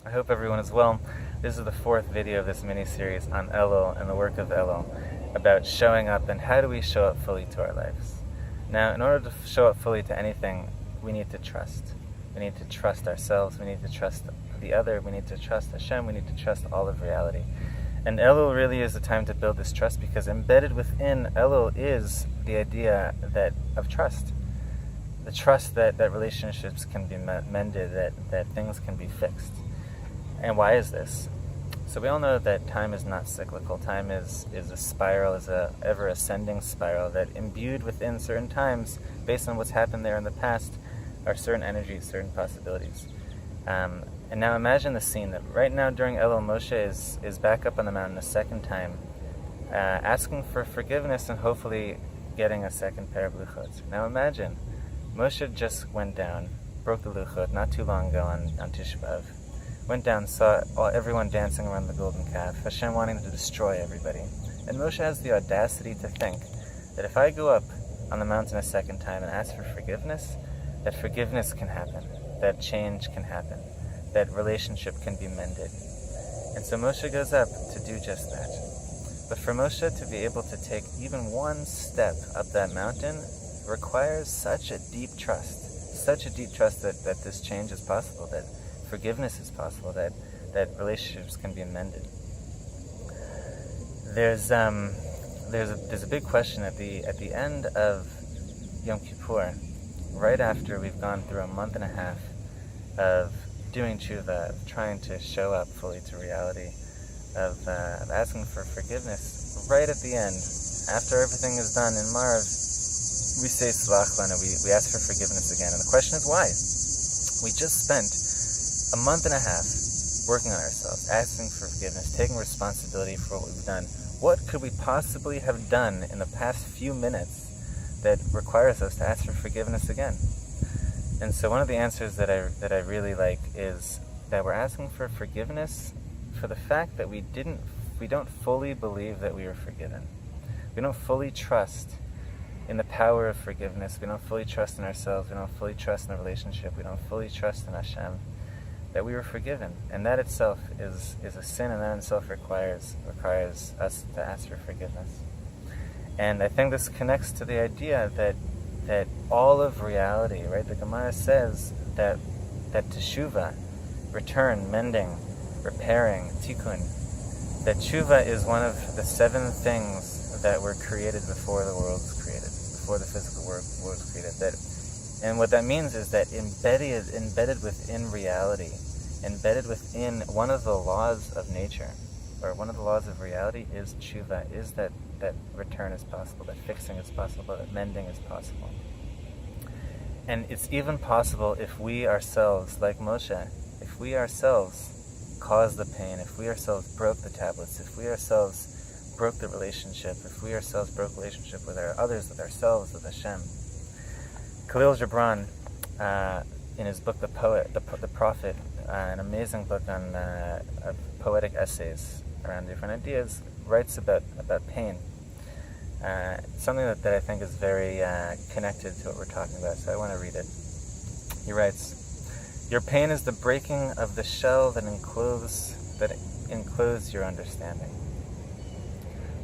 I hope everyone is well. This is the fourth video of this mini-series on Elul and the work of Elul, about showing up and how do we show up fully to our lives. Now, in order to show up fully to anything, we need to trust. We need to trust ourselves, we need to trust the other, we need to trust Hashem, we need to trust all of reality. And Elul really is the time to build this trust, because embedded within Elul is the idea of trust. The trust that relationships can be mended, that things can be fixed. And why is this? So we all know that time is not cyclical. Time is a spiral, is a ever-ascending spiral, that imbued within certain times, based on what's happened there in the past, are certain energies, certain possibilities. And now imagine the scene that right now during Elul, Moshe is back up on the mountain a second time, asking for forgiveness and hopefully getting a second pair of luchot. Now imagine, Moshe just went down, broke the luchot not too long ago on Tisha B'Av. Went down, saw everyone dancing around the golden calf, Hashem wanting to destroy everybody. And Moshe has the audacity to think that if I go up on the mountain a second time and ask for forgiveness, that forgiveness can happen, that change can happen, that relationship can be mended. And so Moshe goes up to do just that. But for Moshe to be able to take even one step up that mountain requires such a deep trust that this change is possible, that forgiveness is possible, that relationships can be amended. There's a big question at the end of Yom Kippur, right after we've gone through a month and a half of doing tshuva, of trying to show up fully to reality, of asking for forgiveness. Right at the end, after everything is done in Marav, we say Slach Lana, we ask for forgiveness again. And the question is why? We just spent a month and a half working on ourselves, asking for forgiveness, taking responsibility for what we've done. What could we possibly have done in the past few minutes that requires us to ask for forgiveness again? And so one of the answers that I really like is that we're asking for forgiveness for the fact that we don't fully believe that we were forgiven. We don't fully trust in the power of forgiveness. We don't fully trust in ourselves. We don't fully trust in the relationship. We don't fully trust in Hashem, that we were forgiven. And that itself is a sin, and that in itself requires us to ask for forgiveness. And I think this connects to the idea that all of reality, right? The Gemara says that teshuva, return, mending, repairing, tikkun, that tshuva is one of the 7 things that were created before the world was created, before the physical world was created. And what that means is that embedded within reality, embedded within one of the laws of nature, or one of the laws of reality, is tshuva, is that return is possible, that fixing is possible, that mending is possible. And it's even possible if we ourselves, like Moshe, if we ourselves caused the pain, if we ourselves broke the tablets, if we ourselves broke the relationship, if we ourselves broke relationship with our others, with ourselves, with Hashem. Khalil Gibran, in his book The Prophet, an amazing book on poetic essays around different ideas, writes about pain. Something that I think is very connected to what we're talking about, so I want to read it. He writes, "Your pain is the breaking of the shell that encloses your understanding.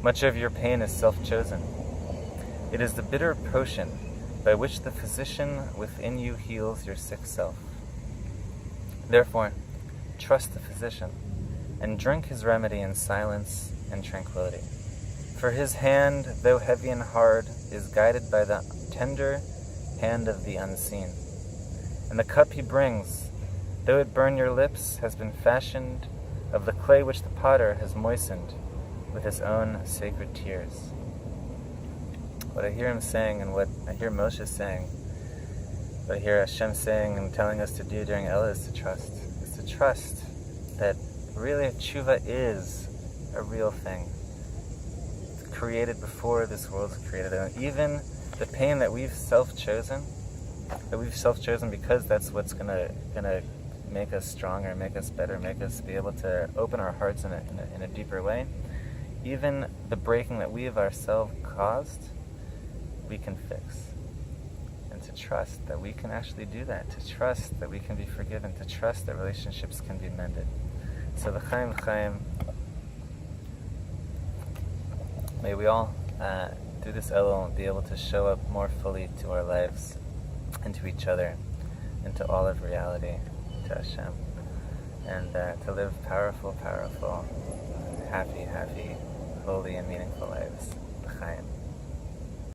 Much of your pain is self-chosen. It is the bitter potion by which the physician within you heals your sick self. Therefore, trust the physician, and drink his remedy in silence and tranquility. For his hand, though heavy and hard, is guided by the tender hand of the unseen. And the cup he brings, though it burn your lips, has been fashioned of the clay which the potter has moistened with his own sacred tears." What I hear him saying, and what I hear Moshe saying, what I hear Hashem saying and telling us to do during Elul is to trust that really tshuva is a real thing. It's created before this world was created. And even the pain that we've self-chosen because that's what's gonna make us stronger, make us better, make us be able to open our hearts in a deeper way. Even the breaking that we have ourselves caused, we can fix. And to trust that we can actually do that, to trust that we can be forgiven, to trust that relationships can be mended. So l'chaim, may we all, through this Elul, be able to show up more fully to our lives and to each other and to all of reality, to Hashem, and to live powerful, happy, holy and meaningful lives. L'chaim.